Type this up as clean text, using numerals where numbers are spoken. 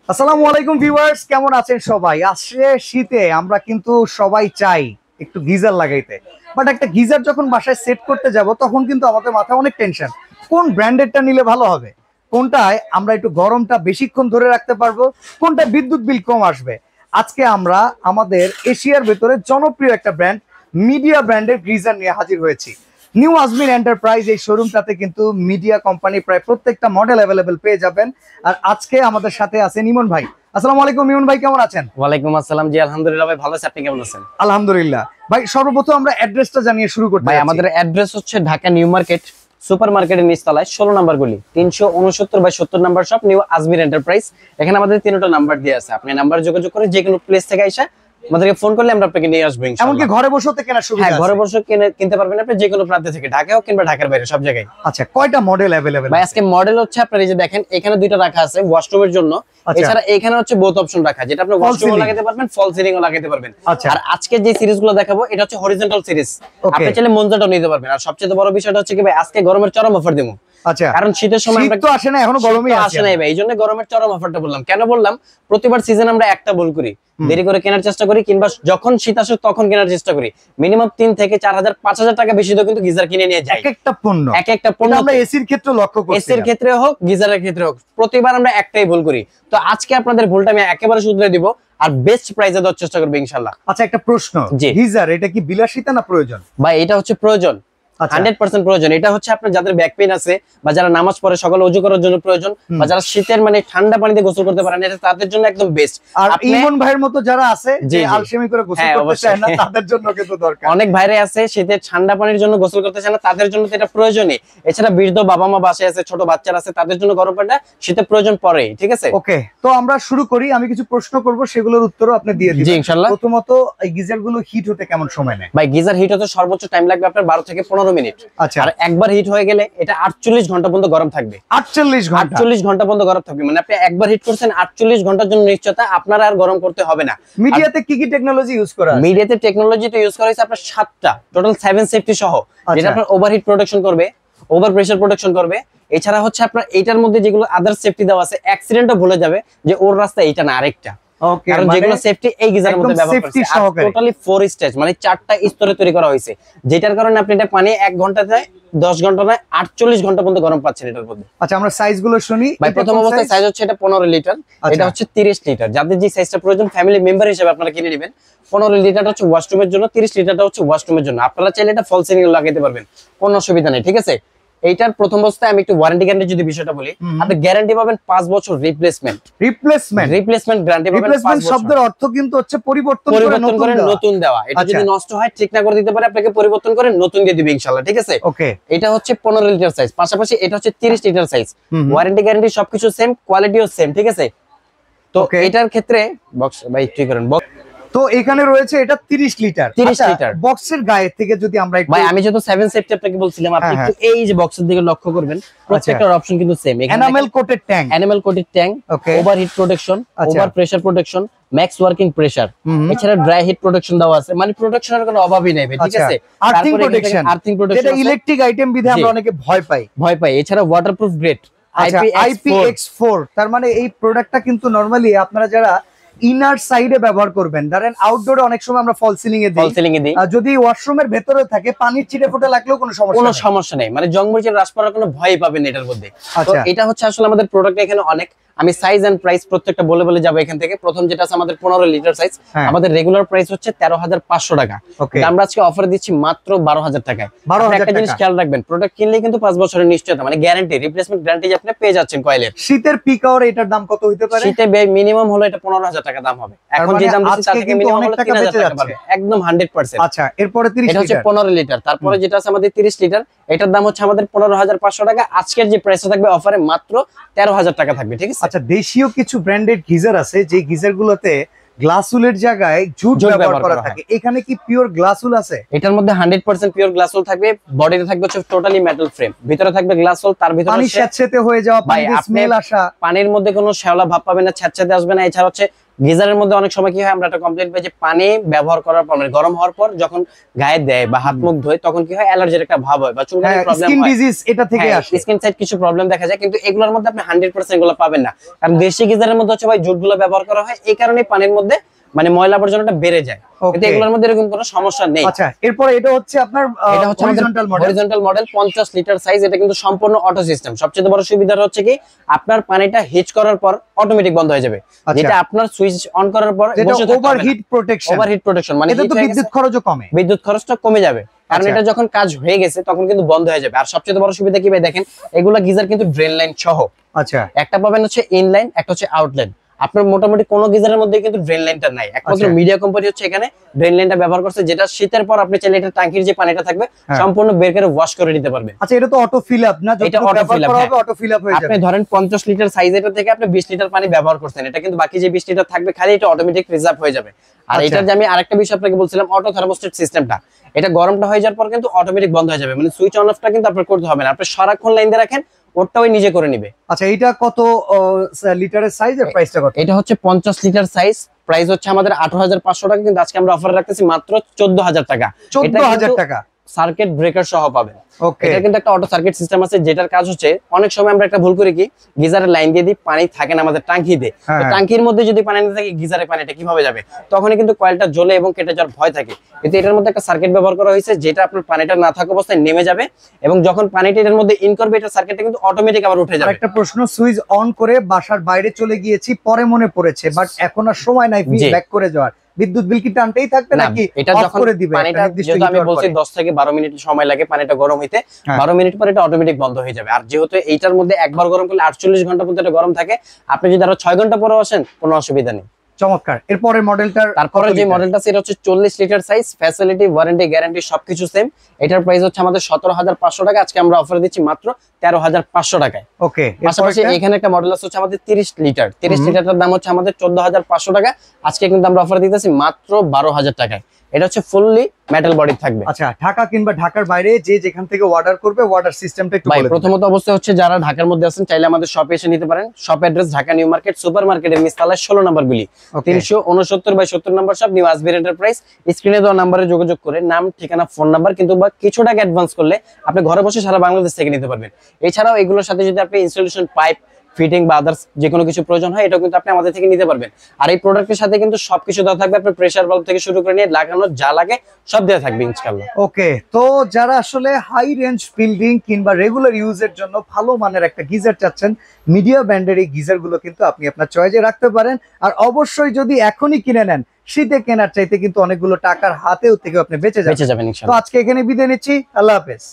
আসসালামু আলাইকুম ভিউয়ার্স, কেমন আছেন সবাই? আসছে শীতে আমরা কিন্তু সবাই চাই একটু গিজার লাগাইতে, বাট একটা গিজার যখন বাসায় সেট করতে যাব তখন কিন্তু আমাদের মাথায় অনেক টেনশন। কোন ব্র্যান্ডেডটা নিলে ভালো হবে, কোনটায় আমরা একটু গরমটা বেশিক্ষণ ধরে রাখতে পারবো, কোনটা বিদ্যুৎ বিল কম আসবে। আজকে আমরা আমাদের এশিয়ার ভেতরে জনপ্রিয় একটা ব্র্যান্ড মিডিয়া ব্র্যান্ডের গিজার নিয়ে হাজির হয়েছি। নিউ আজমির এন্টারপ্রাইজ এই শোরুমটাতে কিন্তু মিডিয়া কোম্পানি প্রায় প্রত্যেকটা মডেল অ্যাভেলেবেল পেয়ে যাবেন। আর আজকে আমাদের সাথে আছেন ইমন ভাই। আসসালামু আলাইকুম ইমন ভাই, কেমন আছেন? ওয়ালাইকুম আসসালাম। জি আলহামদুলিল্লাহ ভাই, ভালো আছি। আপনি কেমন আছেন? আলহামদুলিল্লাহ ভাই। সর্বপ্রথম আমরা অ্যাড্রেসটা জানিয়ে শুরু করতে ভাই আমাদের অ্যাড্রেস হচ্ছে ঢাকা নিউ মার্কেট সুপার মার্কেটের নিচতলায় 16 নম্বর গলি 369/70 নম্বর শপ নিউ আজমির এন্টারপ্রাইজ। এখানে আমাদের তিনটা নাম্বার দেওয়া আছে, আপনি নাম্বার যোগাযোগ করে যে কোনো প্লেস থেকে এসে আমাদেরকে ফোন করলে আমরা আপনাকে নিয়ে আসবো ইনশাআল্লাহ। এমনকি ঘরে বসেও তো কেনার সুবিধা হ্যাঁ, আছে। ঘরে বসে কিনতে পারবেন আপনি যে কোনো প্রান্ত থেকে, ঢাকাও কিংবা ঢাকার বাইরে সব জায়গায়। আচ্ছা, কয়টা মডেল অ্যাভেলেবেল? ভাই আজকে মডেল হচ্ছে আপনার এই যে দেখেন এখানে দুইটা রাখা আছে ওয়াশরুমের জন্য। এছাড়া এখানে হচ্ছে বোথ অপশন রাখা, যেটা আপনি ওয়াশরুমও লাগাতে পারবেন, ফল সিলিংও লাগাতে পারবেন। আর আজকে যে সিরিজগুলো দেখাবো এটা হচ্ছে হরিজন্টাল সিরিজ, আপনি চাইলে মঞ্জাটাও নিতে পারবেন। আর সবচেয়ে বড় বিষয়টা হচ্ছে কি ভাই, আজকে গরমের চরম অফার দেবো। আচ্ছা, কারণ শীতের সময় আমরা তো আসে না, এখনো গরমই আসে না ভাই, এইজন্য গরমের চরম অফারটা বললাম। কেন বললাম, প্রতিবার সিজন আমরা একটা ভুল করি, দেরি করে কেনার চেষ্টা করি, কিংবা যখন শীত আসে তখন কেনার চেষ্টা করি। মিনিমাম 3 থেকে 4,000 5,000 টাকা বেশি তো কিন্তু গিজার কিনে নিয়ে যাই। এক একটা পণ্য আমরা এসির ক্ষেত্রে লক্ষ্য করি, এসির ক্ষেত্রে হোক গিজারের ক্ষেত্রে হোক, প্রতিবার আমরা একটাই ভুল করি। তো আজকে আপনাদের ভুলটা আমি একেবারে শুধরে দিব আর বেস্ট প্রাইসে দেওয়ার চেষ্টা করব ইনশাআল্লাহ। আচ্ছা, একটা প্রশ্ন, গিজার এটা কি বিলাসিতা না প্রয়োজন? ভাই এটা হচ্ছে প্রয়োজন, 100% প্রয়োজন। এটা হচ্ছে আপনার যাদের ব্যাক পেইন আছে, বা যারা নামাজ পড়ে সকালে ওযু করার জন্য প্রয়োজন, বা যারা শীতের মানে ঠান্ডা পানিতে গোসল করতে পারেন, এটা তাদের জন্য একদম বেস্ট। আর ইমন ভাইয়ের মতো যারা আছে যে আলসেমি করে গোসল করতে চায় না, তাদের জন্য কিন্তু দরকার। অনেক ভাইরে আছে শীতের ঠান্ডা পানির জন্য গোসল করতে চায় না, তাদের জন্য তো এটা প্রয়োজনই। এছাড়া বৃদ্ধ বাবা মা বাসায় আছে, ছোট বাচ্চারা আছে, তাদের জন্য গরম পানিটা শীতের প্রয়োজন পড়ে। ঠিক আছে, ওকে, তো আমরা শুরু করি। আমি কিছু প্রশ্ন করব, সেগুলোর উত্তরও আপনি দিয়ে দিবেন। জি ইনশাআল্লাহ। প্রথমত, এই গিজার গুলো হিট হতে কেমন সময় নেয়? ভাই গিজার হিট হতে সর্বোচ্চ টাইম লাগবে আপনার 12 থেকে 15 মিনিট। আচ্ছা, আর একবার হিট হয়ে গেলে এটা 48 ঘন্টা পর্যন্ত গরম থাকবে। 48 ঘন্টা পর্যন্ত গরম থাকবে, মানে আপনি একবার হিট করছেন 48 ঘন্টার জন্য নিশ্চয়তা আপনার আর গরম করতে হবে না। মিডিয়াতে কি কি টেকনোলজি ইউজ করা আছে? মিডিয়াতে টেকনোলজি তো ইউজ করা হয়েছে আপনার 7টা, টোটাল 7 সেফটি সহ, যেটা আপনার ওভারহিট প্রোটেকশন করবে, ওভার প্রেসার প্রোটেকশন করবে। এছাড়া হচ্ছে আপনার এইটার মধ্যে যেগুলো আদার সেফটি দেওয়া আছে, অ্যাক্সিডেন্টও ভুলে যাবে যে ওর রাস্তা এইটা না আরেকটা। কারণ যেগুলো সেফটি এই গিজারের মধ্যে ব্যবহার করা হয়েছে, আর টোটালি 4 স্টেজ মানে 4টা স্তরে তৈরি করা হয়েছে, যেটার কারণে আপনি এটা পানি 1 ঘন্টাতে 10 ঘন্টা না 48 ঘন্টা পর্যন্ত গরম পাচ্ছেন এটার মধ্যে। আচ্ছা, আমরা সাইজগুলো শুনি। ভাই প্রথম অবস্থায় সাইজ হচ্ছে এটা 15 লিটার, এটা হচ্ছে 30 লিটার। যাদের যে সাইজটা প্রয়োজন ফ্যামিলি মেম্বার হিসেবে আপনারা কিনে নেবেন। 15 লিটারটা হচ্ছে ওয়াশরুমের জন্য, 30 লিটারটা হচ্ছে ওয়াশরুমের জন্য। আপনারা চাইলে এটা ফল সিলিং লাগাইতে পারবেন, কোনো অসুবিধা নেই। ঠিক আছে, এইটার প্রথম অবস্থায় আমি একটু ওয়ারেন্টি গ্যারান্টি যদি বিষয়টা বলি, আপনি গ্যারান্টি পাবেন 5 বছর রিপ্লেসমেন্ট গ্যারান্টি পাবেন 5 বছর। শব্দের অর্থ কিন্তু হচ্ছে পরিবর্তন করে নতুন দেওয়া। এটা যদি নষ্ট হয় ঠিক না করে দিতে পারে, আপনাকে পরিবর্তন করে নতুন দিয়ে দিবে ইনশাআল্লাহ। ঠিক আছে, ওকে। এটা হচ্ছে 15 লিটার সাইজ, পাশাপাশি এটা হচ্ছে 30 লিটার সাইজ। ওয়ারেন্টি গ্যারান্টি সবকিছু সেম, কোয়ালিটিও সেম। ঠিক আছে, তো এটার ক্ষেত্রে বক্স ভাই ঠিক করেন বক্স। তো এখানে রয়েছে এটা 30 লিটার। বক্সের গায়ে থেকে যদি আমরা ভাই আমি যেহেতু 7 সেফটি আপনাকে বলছিলাম, আপনি একটু এই যে বক্সের দিকে লক্ষ্য করবেন, প্রত্যেকটার অপশন কিন্তু same. Enamel coated tank, overheat protection, over pressure protection, max working pressure, এছাড়া ড্রাই হিট প্রোটেকশন দেওয়া আছে, মানে প্রোটেকশনের কোনো অভাবই নেই। ঠিক আছে, আর্থিং প্রোটেকশন, যেটা ইলেকট্রিক আইটেম বিধে আমরা অনেকে ভয় পাই। এছাড়া ওয়াটারপ্রুফ গ্রেড IPX4, তার মানে এই প্রোডাক্টটা কিন্তু নরমালি আপনারা যারা ইনার সাইডে ব্যবহার করবেন, ধরেন আউটডোরে অনেক সময় আমরা ফল সিলিং এ দিই, যদি ওয়াশরুমের ভেতরে থাকে পানির ছিটে ফোঁটা লাগলেও কোনো সমস্যা নেই, মানে জংমরিচের রাস পড়ার কোনো ভয় পাবেন এটার মধ্যে। তো এটা হচ্ছে আসলে আমাদের প্রোডাক্ট এখানে অনেক। আমি সাইজ এন্ড প্রাইস প্রত্যেকটা বলে যাব এখান থেকে। প্রথম যেটা আছে আমাদের 15 লিটার সাইজ, আমাদের রেগুলার প্রাইস হচ্ছে 13,500 টাকা। আমরা আজকে অফার দিচ্ছি মাত্র 12,000 টাকায়। একটা জিনিস খেয়াল রাখবেন, প্রোডাক্ট কিনলে কিন্তু 5 বছরের নিশ্চয়তা, মানে গ্যারান্টি, রিপ্লেসমেন্ট গ্যারান্টি আপনি পেয়ে যাচ্ছেন কয়েলের। শীতের পিক আওয়ারে এটার দাম কত হতে পারে? শীতে মিনিমাম হলো এটা 15,000 টাকা দাম হবে। এখন যে দাম দিচ্ছি তার থেকে মিনিমাম হলো 3,000 টাকা পাবে, একদম 100%। আচ্ছা, এরপরে 30 এটা হচ্ছে 15 লিটার। তারপরে যেটা আছে আমাদের 30 লিটার, এটার দাম হচ্ছে আমাদের 15,500 টাকা। আজকের যে প্রাইসটা থাকবে অফারে মাত্র 13,000 টাকা থাকবে। ঠিক আছে, আচ্ছা, দেশীয় কিছু ব্র্যান্ডেড গিজার আছে যে গিজার গুলোতে গ্লাসউলের জায়গায় জুট ব্যবহার করা থাকে, এখানে কি পিওর গ্লাসউল আছে? এটার মধ্যে 100% পিওর গ্লাসউল থাকবে। বডিতে থাকবে হচ্ছে টোটালি মেটাল ফ্রেম, ভিতরে থাকবে গ্লাসউল, তার ভিতরে পানি স্যাঁতসেঁতে হয়ে যাওয়া, পানিতে স্মেল আসা, পানির মধ্যে কোনো শ্যাওলা ভাব পাবে না, স্যাঁতসেঁতে আসবে না। এছাড়া হচ্ছে গিজারের মধ্যে অনেক সময় কি হয়, আমরা একটা কমপ্লেইন পাই যে পানি ব্যবহার করার পর মানে গরম হওয়ার পর যখন গায়ে দেয় বা হাত মুখ ধোয় তখন কি হয়, অ্যালার্জির একটা ভাব হয় বা চুলকানির প্রবলেম স্কিন হয়, ডিজিজ এটা থেকে আসে। স্কিন সাইড কিছু প্রবলেম দেখা যায়, কিন্তু এগুলোর মধ্যে আপনি 100% এগুলো পাবেন না, কারণ দেশি গিজারের মধ্যে হচ্ছে ভাই জুটগুলো ব্যবহার করা হয়, এই কারণে পানির মধ্যে মানে ময়লা আবর্জনাটা বেড়ে যায়, কিন্তু এগুলোর মধ্যে এরকম কোনো সমস্যা নেই। আচ্ছা, এরপর এটা হচ্ছে আপনার এটা হচ্ছে হরিজন্টাল মডেল 50 লিটার সাইজ, এটা কিন্তু সম্পূর্ণ অটো সিস্টেম। সবচেয়ে বড় সুবিধা হচ্ছে কি আপনার পানিটা হিট করার পর অটোমেটিক বন্ধ হয়ে যাবে, যেটা আপনার সুইচ অন করার পর বসে থাকতে হবে না। ওভারহিট প্রোটেকশন মানে এটা তো বিদ্যুৎ খরচও কমে, বিদ্যুৎ খরচটা কমে যাবে, কারণ এটা যখন কাজ হয়ে গেছে তখন কিন্তু বন্ধ হয়ে যাবে। আর সবচেয়ে বড় সুবিধা কি ভাই দেখেন, এগুলা গিজার কিন্তু ড্রেন লাইন সহ। আচ্ছা, একটা পাবেন হচ্ছে ইনলাইন, একটা হচ্ছে আউটলাইন। আপনার মোটামুটি কোনো গিজারের মধ্যে কিন্তু ড্রেন লাইনটা নাই, একমাত্র মিডিয়া কোম্পানি হচ্ছে এখানে ড্রেন লাইনটা ব্যবহার করছে, যেটা শীতের পর আপনি চাইলে এটা ট্যাঙ্কির যে পানিটা থাকবে সম্পূর্ণ বের করে ওয়াশ করে নিতে পারবেন। আচ্ছা, এটা তো অটো ফিল আপ না? এটা auto fill up, auto fill up হয়ে যাবে। আপনি ধরেন 50 লিটার সাইজ এটা থেকে আপনি 20 লিটার পানি ব্যবহার করছেন, এটা কিন্তু বাকি যে 20 লিটার থাকবে খালি এটা অটোমেটিক রিজার্ভ হয়ে যাবে। আর এটা যে আমি আরেকটা বিষয় আপনাকে বলছিলাম, অটো থার্মোস্টেট সিস্টেমটা, এটা গরমটা হয়ে যাওয়ার পর কিন্তু অটোমেটিক বন্ধ হয়ে যাবে, মানে সুইচ অন অফটা কিন্তু আপনার করতে হবে না, আপনি সারাক্ষণ লাইন দিয়ে রাখেন, ওটা ওই নিজে করে নিবে। আচ্ছা, এটা কত লিটারের সাইজ এর প্রাইসটা কত? এটা হচ্ছে 50 লিটার সাইজ, প্রাইস হচ্ছে আমাদের 18,500 টাকা, কিন্তু আজকে আমরা অফার রাখতেছি মাত্র 14,000 টাকা। 14,000 টাকা সার্কিট ব্রেকার সহ পাবেন। ওকে, এটা কিন্তু একটা অটো সার্কিট সিস্টেম আছে, যেটার কাজ হচ্ছে অনেক সময় আমরা একটা ভুল করি কি, গিজারের লাইন দিয়ে দিই, পানি থাকে না আমাদের ট্যাঙ্কিতে, ট্যাঙ্কির মধ্যে যদি পানি না থাকে গিজারে পানিটা কিভাবে যাবে, তখনই কিন্তু কয়েলটা জ্বলে এবং কেটে যাওয়ার ভয় থাকে। কিন্তু এটার মধ্যে একটা সার্কিট ব্যবহার করা হয়েছে, যেটা আপনার পানিটা না থাকা অবস্থায় নেমে যাবে, এবং যখন পানিটা এর মধ্যে ইন করবে এটা সার্কিটটা কিন্তু অটোমেটিক আবার উঠে যাবে। একটা প্রশ্ন, সুইচ অন করে বাসার বাইরে চলে গিয়েছি, পরে মনে পড়েছে, বাট এখন আর সময় নাই ব্যাক করে যাওয়ার, বিদ্যুৎ বিল কি টানতেই থাকবে নাকি এটা যখন করে দিবে? পানিটা যেহেতু আমি বলছি 10 থেকে 12 মিনিট সময় লাগে পানিটা গরম হইতে, 12 মিনিট পরে এটা অটোমেটিক বন্ধ হয়ে যাবে। আর যেহেতু এইটার মধ্যে একবার গরম করলে 48 ঘন্টা পর্যন্ত এটা গরম থাকে, আপনি যদি আরো 6 ঘন্টা পরে আসেন কোনো অসুবিধা নেই। চমৎকার। এরপরের মডেলটার, তারপরে যে মডেলটা সেটা হচ্ছে 40 litre size, facility, warranty, guarantee সবকিছু সেম। এটার প্রাইস হচ্ছে আমাদের 17,500 টাকা, আজকে আমরা অফার দিচ্ছি মাত্র 13,500 টাকায়। ওকে, পাশাপাশি এখানে একটা মডেল আছে হচ্ছে আমাদের 30 লিটার, 30 লিটারটার দাম হচ্ছে আমাদের 14,500 টাকা, আজকে কিন্তু আমরা অফার দিতেছি মাত্র 12,000 টাকায়। এটা হচ্ছে ফুললি মেটাল বডি থাকবে। আচ্ছা, ঢাকা কিংবা ঢাকার বাইরে যে যেখান থেকে অর্ডার করবে, অর্ডার সিস্টেমটা একটু বলে দিন। প্রথমত অবশ্যই হচ্ছে যারা ঢাকার মধ্যে আছেন চাইলে আমাদের শপে এসে নিতে পারেন। Shop address Dhaka new market super মার্কেটের নিচতলায় 16 নম্বর গুলি, 369/70 নম্বর শপ, নিউ আসবির এন্টারপ্রাইজ। স্ক্রিনে দেওয়া নম্বরে যোগাযোগ করে নাম, ঠিকানা, ফোন নাম্বার কিন্তু বা কিছু টাকা অ্যাডভান্স করলে আপনি ঘরে বসে সারা বাংলাদেশ থেকে নিতে পারবেন। এছাড়াও এগুলোর সাথে যদি আপনি ইনস্টলেশন, পাইপ ফিটিং বা আদার্স যে কোনো কিছু প্রয়োজন হয়, এটাও কিন্তু আপনি আমাদের থেকে নিতে পারবেন। আর এই প্রোডাক্টের সাথে কিন্তু সবকিছু দেওয়া থাকবে, আপনার প্রেসার বাল্ব থেকে শুরু করে নিয়ে লাগানোর যা লাগে সব দেওয়া থাকবে ইনশাআল্লাহ। ওকে, তো যারা আসলে হাই রেঞ্জ বিল্ডিং কিংবা রেগুলার ইউজের জন্য ভালো মানের একটা গিজার চাচ্ছেন, মিডিয়া ব্র্যান্ডের এই গিজার গুলো কিন্তু আপনি আপনার চয়েসে রাখতে পারেন। আর অবশ্যই যদি এখনই কিনে নেন, শীতে কেনার চাইতে কিন্তু অনেকগুলো টাকার হাতেও থেকে আপনি বেঁচে যাবেন ইনশাআল্লাহ। তো আজকে এখানে বিদায় নিচ্ছি, আল্লাহ হাফেজ।